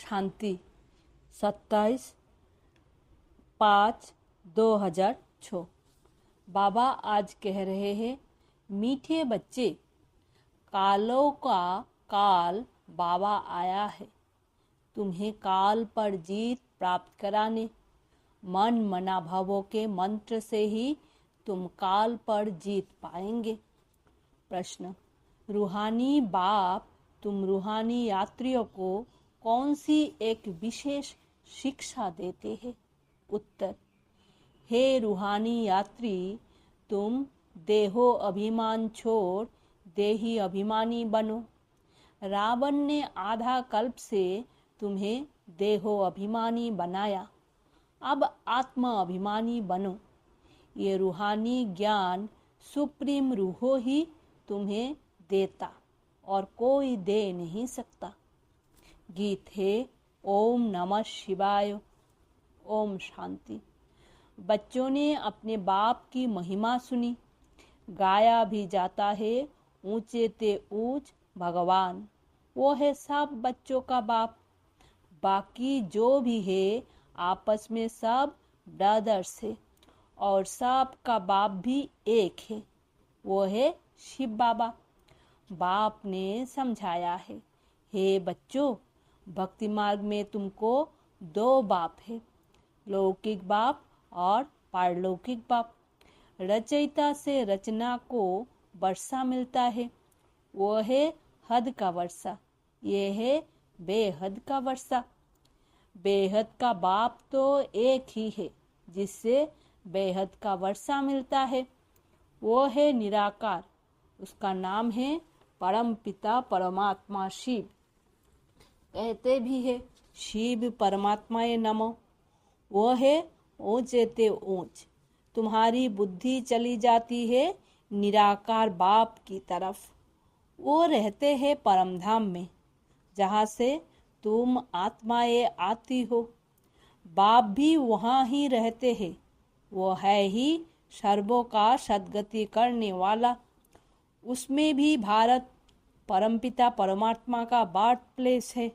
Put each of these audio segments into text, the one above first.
शांति 27/5/2006। बाबा आज कह रहे हैं, मीठे बच्चे, कालों का काल बाबा आया है तुम्हें काल पर जीत प्राप्त कराने। मन मना भावों के मंत्र से ही तुम काल पर जीत पाएंगे। प्रश्न, रूहानी बाप तुम रूहानी यात्रियों को कौन सी एक विशेष शिक्षा देते हैं? उत्तर, हे रूहानी यात्री, तुम देहो अभिमान छोड़ देही अभिमानी बनो। रावण ने आधा कल्प से तुम्हें देहो अभिमानी बनाया, अब आत्मा अभिमानी बनो। ये रूहानी ज्ञान सुप्रीम रूहो ही तुम्हें देता और कोई दे नहीं सकता। गीत है ओम नमः शिवाय। ओम शांति। बच्चों ने अपने बाप की महिमा सुनी। गाया भी जाता है ऊंचे ते ऊंच भगवान, वो है सब बच्चों का बाप। बाकी जो भी है आपस में सब ब्रदर्स है और सब का बाप भी एक है, वो है शिव बाबा। बाप ने समझाया है, हे बच्चों, भक्ति मार्ग में तुमको दो बाप है, लौकिक बाप और पारलौकिक बाप। रचयिता से रचना को वर्षा मिलता है, वो है हद का वर्षा, ये है बेहद का वर्षा। बेहद का बाप तो एक ही है जिससे बेहद का वर्षा मिलता है, वो है निराकार, उसका नाम है परम पिता परमात्मा शिव। कहते भी है शिव परमात्माए नमो। वो है ऊंचे ते ऊंच। तुम्हारी बुद्धि चली जाती है निराकार बाप की तरफ। वो रहते हैं परमधाम में, जहाँ से तुम आत्माएं आती हो। बाप भी वहाँ ही रहते हैं, वो है ही सर्वों का सद्गति करने वाला। उसमें भी भारत परमपिता परमात्मा का बर्थ प्लेस है।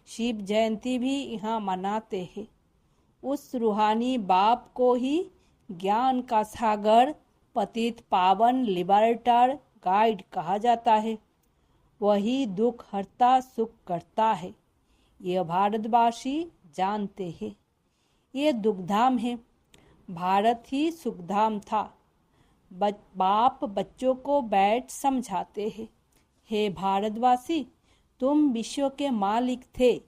शिव जयंती भी यहाँ मनाते हैं। उस रूहानी बाप को ही ज्ञान का सागर, पतित पावन, लिबर्टर, गाइड कहा जाता है। वही दुख हरता सुख करता है, ये भारतवासी जानते हैं। ये दुखधाम है, भारत ही सुखधाम था। बाप बच्चों को बैठ समझाते हैं, हे भारतवासी, तुम विश्व के मालिक थे,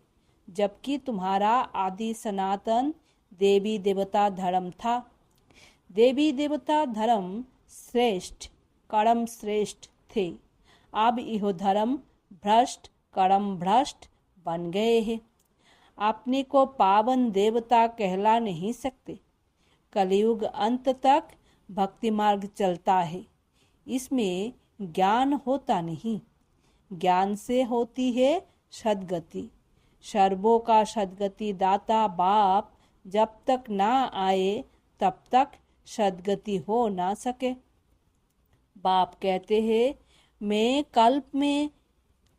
जबकि तुम्हारा आदि सनातन देवी देवता धर्म था। देवी देवता धर्म श्रेष्ठ, कर्म श्रेष्ठ थे। अब यह धर्म भ्रष्ट, कर्म भ्रष्ट बन गए हैं। अपने को पावन देवता कहला नहीं सकते। कलयुग अंत तक भक्ति मार्ग चलता है, इसमें ज्ञान होता नहीं। ज्ञान से होती है सद्गति। सर्वों का सद्गति दाता बाप जब तक ना आए तब तक सद्गति हो ना सके। बाप कहते हैं, मैं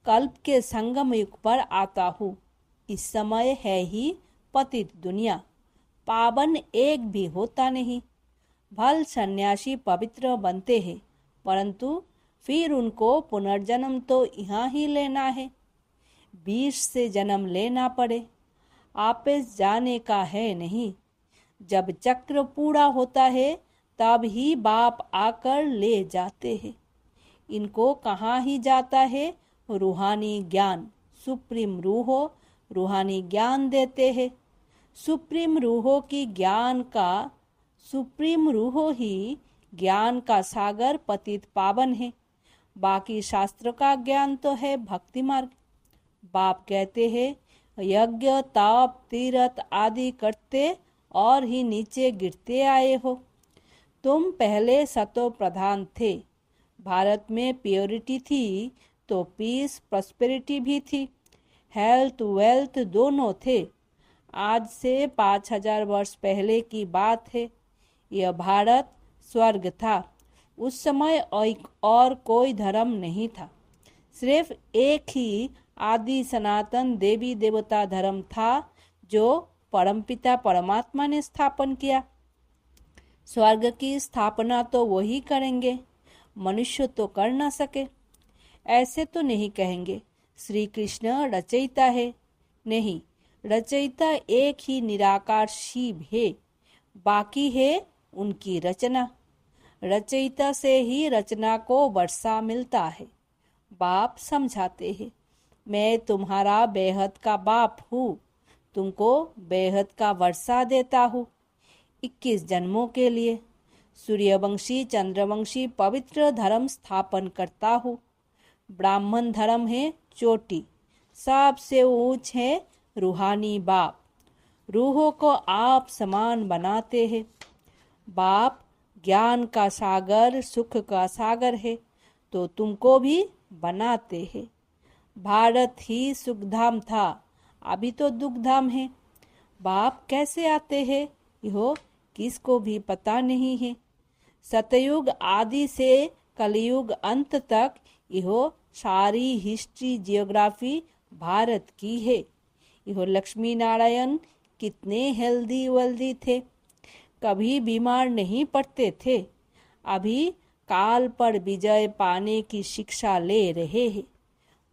कल्प के संगम युग पर आता हूँ। इस समय है ही पतित दुनिया, पावन एक भी होता नहीं। भल सन्यासी पवित्र बनते हैं, परंतु फिर उनको पुनर्जन्म तो यहाँ ही लेना है। 20 से जन्म लेना पड़े, आपस जाने का है नहीं। जब चक्र पूरा होता है तब ही बाप आकर ले जाते हैं। इनको कहाँ ही जाता है? रूहानी ज्ञान, सुप्रीम रूहो रूहानी ज्ञान देते हैं। सुप्रीम रूहो ही ज्ञान का सागर, पतित पावन है। बाकी शास्त्र का ज्ञान तो है भक्ति मार्ग। बाप कहते हैं, यज्ञ ताप तीर्थ आदि करते और ही नीचे गिरते आए हो। तुम पहले सतो प्रधान थे। भारत में प्योरिटी थी तो पीस प्रॉस्पेरिटी भी थी, हेल्थ वेल्थ दोनों थे। आज से 5000 वर्ष पहले की बात है। यह भारत स्वर्ग था। उस समय और कोई धर्म नहीं था, सिर्फ एक ही आदि सनातन देवी देवता धर्म था जो परमपिता परमात्मा ने स्थापन किया। स्वर्ग की स्थापना तो वही करेंगे, मनुष्य तो कर ना सके। ऐसे तो नहीं कहेंगे श्री कृष्ण रचयिता है। नहीं, रचयिता एक ही निराकार शिव है, बाकी है उनकी रचना। रचयिता से ही रचना को वर्षा मिलता है। बाप समझाते हैं, मैं तुम्हारा बेहद का बाप हूँ, तुमको बेहद का वर्षा देता हूँ 21 जन्मों के लिए। सूर्यवंशी चंद्रवंशी पवित्र धर्म स्थापन करता हूँ। ब्राह्मण धर्म है चोटी, सबसे ऊंच है रूहानी बाप। रूहों को आप समान बनाते हैं। बाप ज्ञान का सागर सुख का सागर है, तो तुमको भी बनाते हैं। भारत ही सुखधाम था, अभी तो दुखधाम है। बाप कैसे आते हैं यह किसको भी पता नहीं है। सतयुग आदि से कलयुग अंत तक यह सारी हिस्ट्री जियोग्राफी भारत की है। यह लक्ष्मी नारायण कितने हेल्दी वेल्दी थे, कभी बीमार नहीं पड़ते थे। अभी काल पर विजय पाने की शिक्षा ले रहे हैं।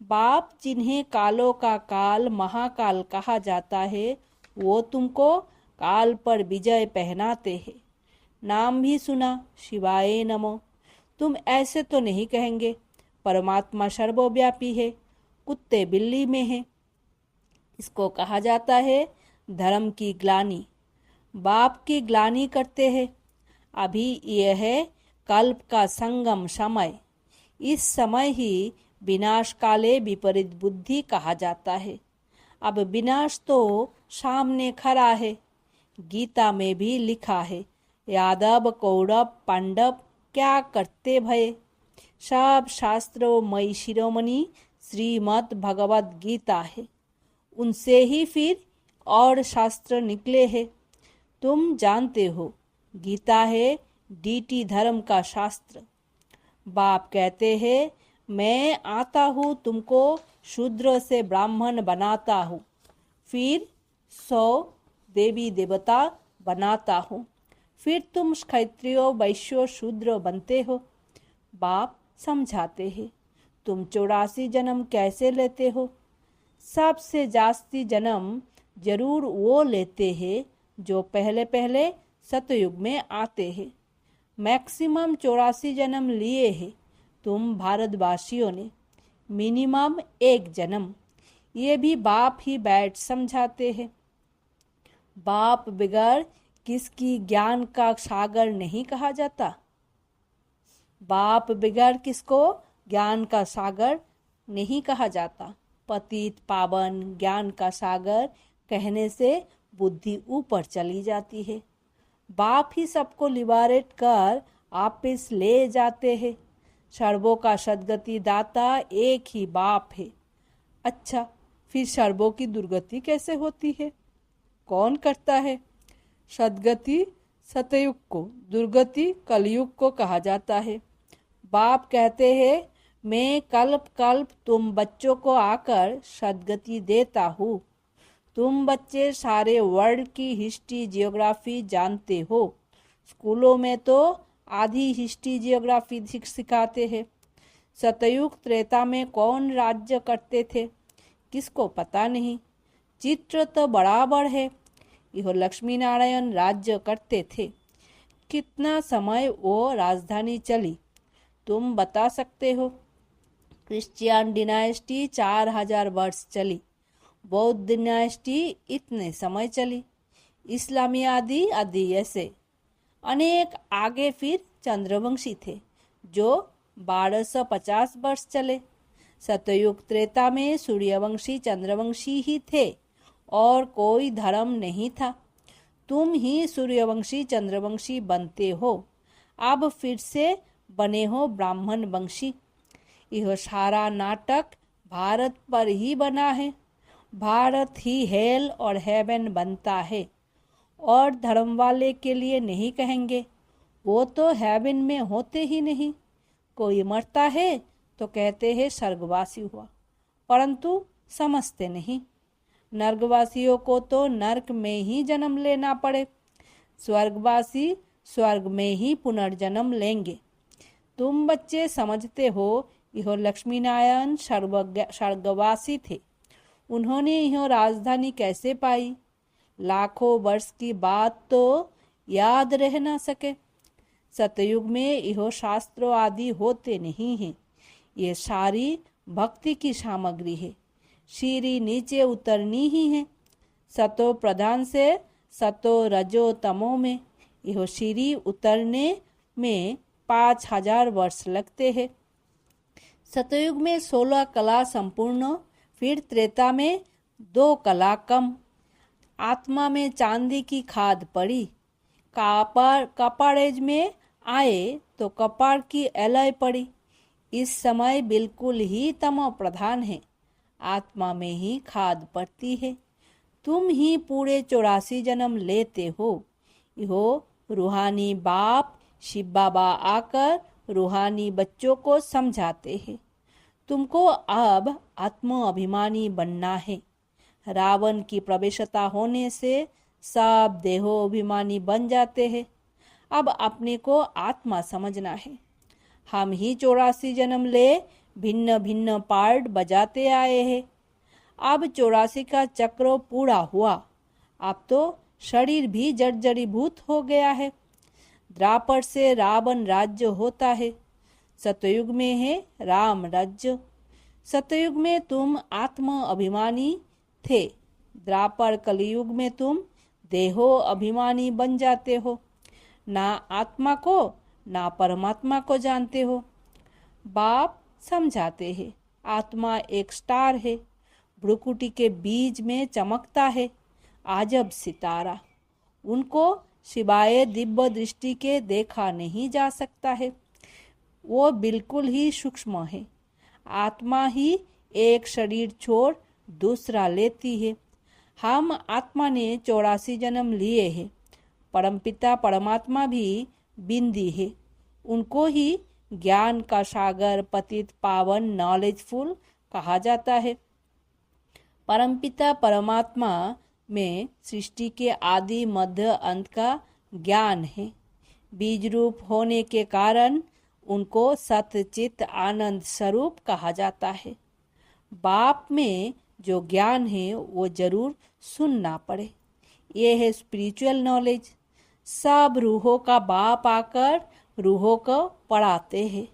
बाप जिन्हें कालों का काल महाकाल कहा जाता है, वो तुमको काल पर विजय पहनाते हैं। नाम भी सुना शिवाय नमो। तुम ऐसे तो नहीं कहेंगे परमात्मा सर्वव्यापी है, कुत्ते बिल्ली में है। इसको कहा जाता है धर्म की ग्लानि। बाप की ग्लानि करते हैं। अभी यह है कल्प का संगम समय। इस समय ही विनाश काले विपरीत बुद्धि कहा जाता है। अब विनाश तो सामने खड़ा है। गीता में भी लिखा है, यादव कौरव पांडव क्या करते भये। सब शास्त्रों मई शिरोमणि श्रीमद् भगवद गीता है। उनसे ही फिर और शास्त्र निकले हैं। तुम जानते हो गीता है डीटी धर्म का शास्त्र। बाप कहते हैं, मैं आता हूँ तुमको शूद्र से ब्राह्मण बनाता हूँ, फिर 100 देवी देवता बनाता हूँ, फिर तुम क्षत्रियो वैश्यो शूद्र बनते हो। बाप समझाते हैं, तुम 84 जन्म कैसे लेते हो। सबसे जास्ती जन्म जरूर वो लेते हैं जो पहले पहले सतयुग में आते हैं। मैक्सिमम 84 जन्म लिए हैं तुम भारतवासियों ने, मिनिमम 1 जन्म। ये भी बाप ही बैठ समझाते हैं। बाप बगैर किसकी ज्ञान का सागर नहीं कहा जाता। बाप बगैर किसको ज्ञान का सागर नहीं कहा जाता। पतित पावन ज्ञान का सागर कहने से बुद्धि ऊपर चली जाती है। बाप ही सबको लिबरेट कर वापिस ले जाते हैं। सर्वों का सदगति दाता एक ही बाप है। अच्छा, फिर सर्वों की दुर्गति कैसे होती है, कौन करता है। सदगति सतयुग को, दुर्गति कलयुग को कहा जाता है। बाप कहते हैं, मैं कल्प कल्प तुम बच्चों को आकर सदगति देता हूँ। तुम बच्चे सारे वर्ल्ड की हिस्ट्री जियोग्राफी जानते हो। स्कूलों में तो आधी हिस्ट्री जियोग्राफी सिखाते हैं। सतयुग त्रेता में कौन राज्य करते थे किसको पता नहीं। चित्र तो बराबर है, यह लक्ष्मी नारायण राज्य करते थे। कितना समय वो राजधानी चली तुम बता सकते हो। क्रिश्चियन डिनाइस्टी 4000 वर्ष चली, बौद्ध डिनाइस्टी इतने समय चली, इस्लामी आदि आदि ऐसे अनेक आगे फिर चंद्रवंशी थे जो 1250 वर्ष चले। सतयुग त्रेता में सूर्यवंशी चंद्रवंशी ही थे और कोई धर्म नहीं था। तुम ही सूर्यवंशी चंद्रवंशी बनते हो। अब फिर से बने हो ब्राह्मण वंशी। यह सारा नाटक भारत पर ही बना है। भारत ही हेल और हेवन बनता है। और धर्म वाले के लिए नहीं कहेंगे, वो तो हेवन में होते ही नहीं। कोई मरता है तो कहते हैं स्वर्गवासी हुआ, परंतु समझते नहीं। नर्कवासियों को तो नर्क में ही जन्म लेना पड़े, स्वर्गवासी स्वर्ग में ही पुनर्जन्म लेंगे। तुम बच्चे समझते हो यह लक्ष्मी नारायण स्वर्गवासी थे। उन्होंने यह राजधानी कैसे पाई? लाखों वर्ष की बात तो याद रह ना सके। सतयुग में यह शास्त्रों आदि होते नहीं हैं। ये सारी भक्ति की सामग्री है। सीढ़ी नीचे उतरनी ही है। सतो प्रधान से सतो रजो तमो में यह सीढ़ी उतरने में 5000 वर्ष लगते हैं। सतयुग में 16 कला संपूर्ण, फिर त्रेता में 2 कला कम। आत्मा में चांदी की खाद पड़ी। कपाड़ेज में आए तो कपाड़ की एलय पड़ी। इस समय बिल्कुल ही तमो प्रधान है। आत्मा में ही खाद पड़ती है। तुम ही पूरे 84 जन्म लेते हो। यो रूहानी बाप शिव बाबा आकर रूहानी बच्चों को समझाते हैं। तुमको अब आत्म अभिमानी बनना है। रावण की प्रवेशता होने से सब देहोभिमानी बन जाते हैं। अब अपने को आत्मा समझना है। हम ही 84 जन्म ले भिन्न भिन्न पार्ट बजाते आए हैं। अब 84 का चक्र पूरा हुआ। अब तो शरीर भी जर्जरीभूत हो गया है। द्वापर से रावण राज्य होता है। सतयुग में है राम राज्य। सतयुग में तुम आत्म अभिमानी थे। द्वापर कलयुग में तुम देहो अभिमानी बन जाते हो। ना आत्मा को ना परमात्मा को जानते हो। बाप समझाते हैं आत्मा एक स्टार है। भ्रुकुटी के बीज में चमकता है आजब सितारा। उनको सिवाय दिव्य दृष्टि के देखा नहीं जा सकता है। वो बिल्कुल ही सूक्ष्म है। आत्मा ही एक शरीर छोड़ दूसरा लेती है। हम आत्मा ने 84 जन्म लिए हैं। परमपिता परमात्मा भी बिंदी है। उनको ही ज्ञान का सागर, पतित पावन, नॉलेजफुल कहा जाता है। परमपिता परमात्मा में सृष्टि के आदि मध्य अंत का ज्ञान है। बीज रूप होने के कारण उनको सत्य चित्त आनंद स्वरूप कहा जाता है। बाप में जो ज्ञान है वो जरूर सुनना पड़े। ये है स्पिरिचुअल नॉलेज। सब रूहों का बाप आकर रूहों को पढ़ाते हैं।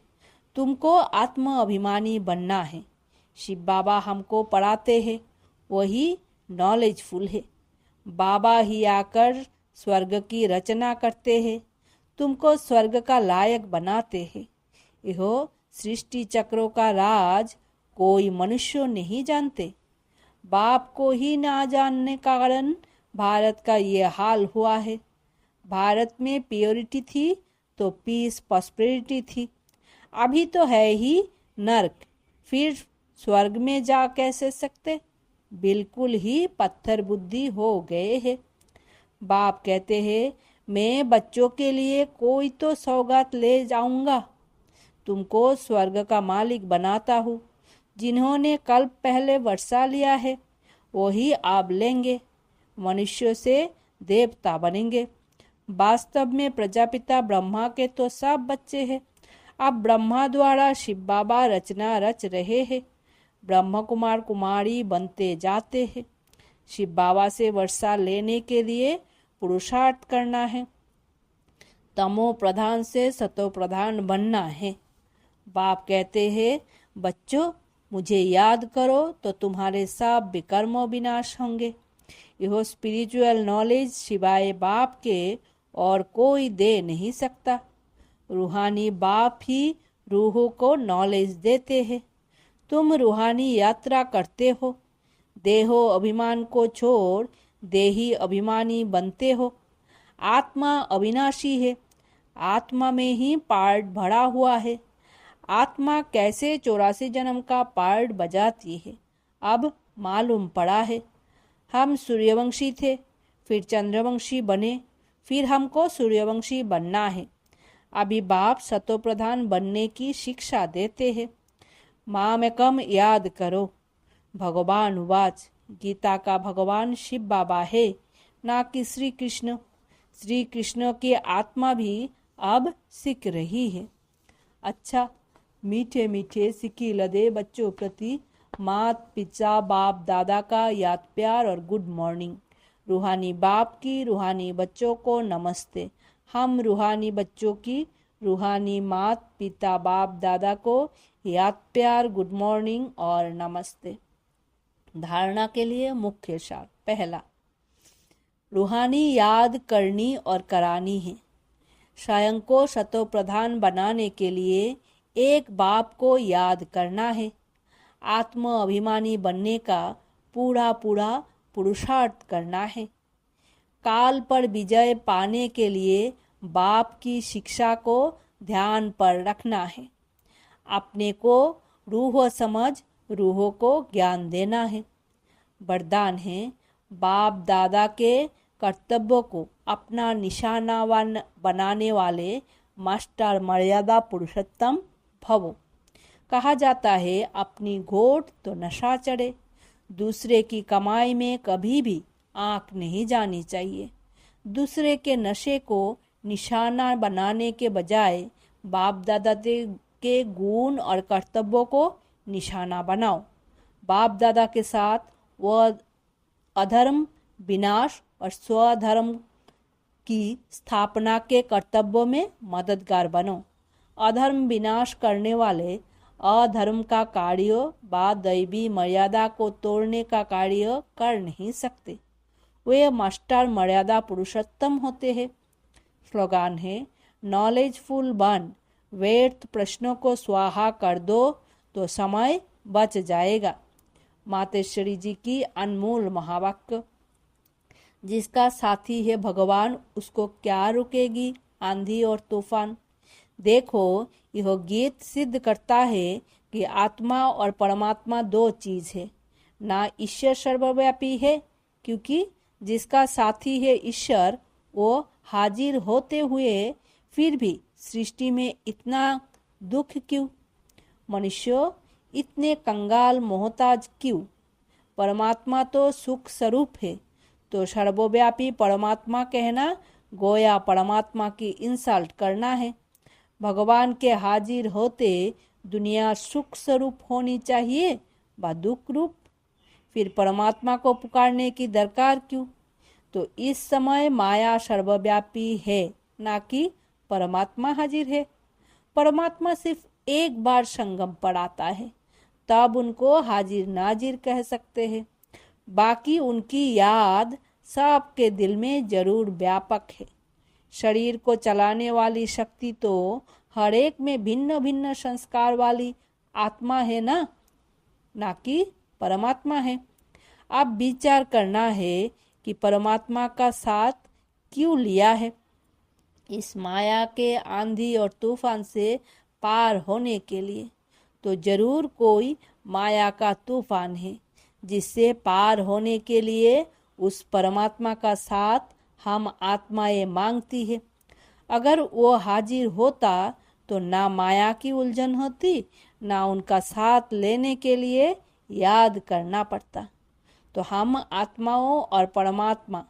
तुमको आत्म अभिमानी बनना है। शिव बाबा हमको पढ़ाते हैं। वही नॉलेजफुल है। बाबा ही आकर स्वर्ग की रचना करते हैं। तुमको स्वर्ग का लायक बनाते हैं। यह सृष्टि चक्रों का राज कोई मनुष्य नहीं जानते। बाप को ही ना जानने के कारण भारत का ये हाल हुआ है। भारत में प्योरिटी थी तो पीस प्रॉस्पेरिटी थी। अभी तो है ही नर्क, फिर स्वर्ग में जा कैसे सकते? बिल्कुल ही पत्थर बुद्धि हो गए हैं। बाप कहते हैं मैं बच्चों के लिए कोई तो सौगात ले जाऊंगा। तुमको स्वर्ग का मालिक बनाता हूँ। जिन्होंने कल्प पहले वर्षा लिया है वही आप लेंगे। मनुष्य से देवता बनेंगे। वास्तव में प्रजापिता ब्रह्मा के तो सब बच्चे हैं। अब ब्रह्मा द्वारा शिव बाबा रचना रच रहे हैं। ब्रह्म कुमार कुमारी बनते जाते हैं। शिव बाबा से वर्षा लेने के लिए पुरुषार्थ करना है। तमो प्रधान से सतो प्रधान बनना है। बाप कहते हैं बच्चों मुझे याद करो तो तुम्हारे सब विकर्म विनाश होंगे। यह स्पिरिचुअल नॉलेज सिवाय बाप के और कोई दे नहीं सकता। रूहानी बाप ही रूहों को नॉलेज देते हैं। तुम रूहानी यात्रा करते हो। देहो अभिमान को छोड़ देही अभिमानी बनते हो। आत्मा अविनाशी है। आत्मा में ही पार्ट भरा हुआ है। आत्मा कैसे 84 जन्म का पार्ट बजाती है अब मालूम पड़ा है। हम सूर्यवंशी थे, फिर चंद्रवंशी बने, फिर हमको सूर्यवंशी बनना है। अभी बाप सतो प्रधान बनने की शिक्षा देते हैं। मामेकम याद करो। भगवान उवाच। गीता का भगवान शिव बाबा है, ना कि श्री कृष्ण। श्री कृष्ण की आत्मा भी अब सीख रही है। अच्छा, मीठे मीठे सिक्की लदे बच्चों प्रति मात पिता बाप दादा का याद प्यार और गुड मॉर्निंग। रूहानी बाप की रूहानी बच्चों को नमस्ते। हम रूहानी बच्चों की रूहानी मात पिता बाप दादा को याद प्यार गुड मॉर्निंग और नमस्ते। धारणा के लिए मुख्य सार। पहला, रूहानी याद करनी और करानी है। स्वयं को शतो प्रधान बनाने के लिए एक बाप को याद करना है। आत्म अभिमानी बनने का पूरा पुरुषार्थ करना है। काल पर विजय पाने के लिए बाप की शिक्षा को ध्यान पर रखना है। अपने को रूह समझ रूह को ज्ञान देना है। वरदान है, बाप दादा के कर्तव्यों को अपना निशाना बनाने वाले मास्टर मर्यादा पुरुषोत्तम भवो। कहा जाता है, अपनी घोट तो नशा चढ़े। दूसरे की कमाई में कभी भी आंख नहीं जानी चाहिए। दूसरे के नशे को निशाना बनाने के बजाय बाप दादा के गुण और कर्तव्यों को निशाना बनाओ। बाप दादा के साथ वह अधर्म विनाश और स्वधर्म की स्थापना के कर्तव्यों में मददगार बनो। अधर्म विनाश करने वाले अधर्म का कार्य व दैवी मर्यादा को तोड़ने का कार्य कर नहीं सकते। वे मास्टर मर्यादा पुरुषोत्तम होते हैं। स्लोगान है, नॉलेजफुल बन। व्यर्थ प्रश्नों को स्वाहा कर दो तो समय बच जाएगा। मातेश्वरी जी की अनमोल महावाक्य। जिसका साथी है भगवान, उसको क्या रुकेगी आंधी और तूफान। देखो, यह गीत सिद्ध करता है कि आत्मा और परमात्मा दो चीज है, ना ईश्वर सर्वव्यापी है। क्योंकि जिसका साथी है ईश्वर, वो हाजिर होते हुए फिर भी सृष्टि में इतना दुख क्यों? मनुष्य इतने कंगाल मोहताज क्यों? परमात्मा तो सुख स्वरूप है, तो सर्वव्यापी परमात्मा कहना गोया परमात्मा की इंसल्ट करना है। भगवान के हाजिर होते दुनिया सुख स्वरूप होनी चाहिए व दुख रूप। फिर परमात्मा को पुकारने की दरकार क्यों? तो इस समय माया सर्वव्यापी है, ना कि परमात्मा हाजिर है। परमात्मा सिर्फ एक बार संगम पर आता है, तब उनको हाजिर नाजिर कह सकते हैं। बाकी उनकी याद सबके दिल में जरूर व्यापक है। शरीर को चलाने वाली शक्ति तो हर एक में भिन्न भिन्न संस्कार वाली आत्मा है ना कि परमात्मा है। अब विचार करना है कि परमात्मा का साथ क्यों लिया है। इस माया के आंधी और तूफान से पार होने के लिए तो जरूर कोई माया का तूफान है, जिससे पार होने के लिए उस परमात्मा का साथ हम आत्माएं मांगती है। अगर वो हाजिर होता तो ना माया की उलझन होती, ना उनका साथ लेने के लिए याद करना पड़ता। तो हम आत्माओं और परमात्मा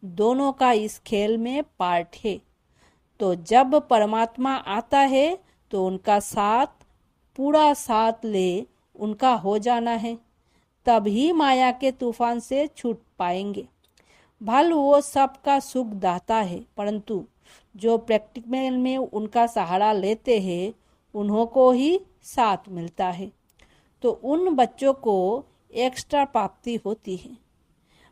दोनों का इस खेल में पार्ट है। तो जब परमात्मा आता है तो उनका साथ पूरा साथ ले उनका हो जाना है, तभी माया के तूफान से छूट पाएंगे। भल वो सबका सुख दाता है, परंतु जो प्रैक्टिकल में उनका सहारा लेते हैं उन्हों को ही साथ मिलता है। तो उन बच्चों को एक्स्ट्रा प्राप्ति होती है।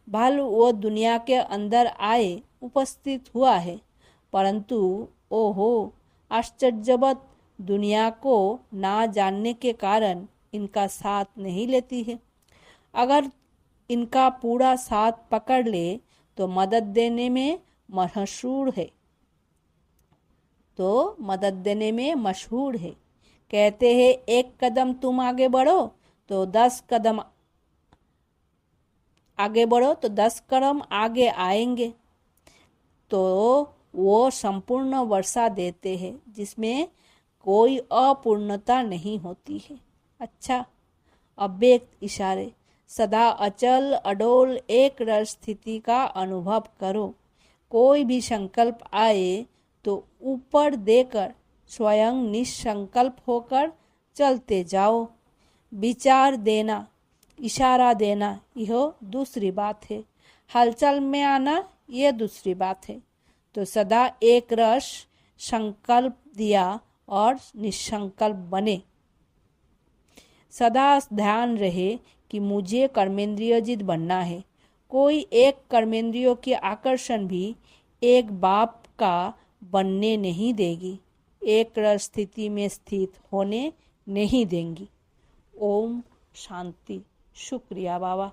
भल वो दुनिया के अंदर आए उपस्थित हुआ है, परंतु ओहो आश्चर्यवत दुनिया को ना जानने के कारण इनका साथ नहीं लेती है। अगर इनका पूरा साथ पकड़ ले तो मदद देने में मशहूर है। कहते हैं, एक कदम तुम आगे बढ़ो तो 10 कदम आगे आएंगे। तो वो संपूर्ण वर्षा देते हैं जिसमें कोई अपूर्णता नहीं होती है। अच्छा, अव्यक्त इशारे सदा अचल अडोल एक रस स्थिति का अनुभव करो। कोई भी संकल्प आए तो ऊपर देकर स्वयं निसंकल्प होकर चलते जाओ। विचार देना, इशारा देना यह दूसरी बात है, हलचल में आना यह दूसरी बात है। तो सदा एक रस संकल्प दिया और निसंकल्प बने। सदा ध्यान रहे कि मुझे कर्मेंद्रियोजित बनना है। कोई एक कर्मेंद्रियों के आकर्षण भी एक बाप का बनने नहीं देगी, एक रस स्थिति में स्थित होने नहीं देंगी। ओम शांति। शुक्रिया बाबा।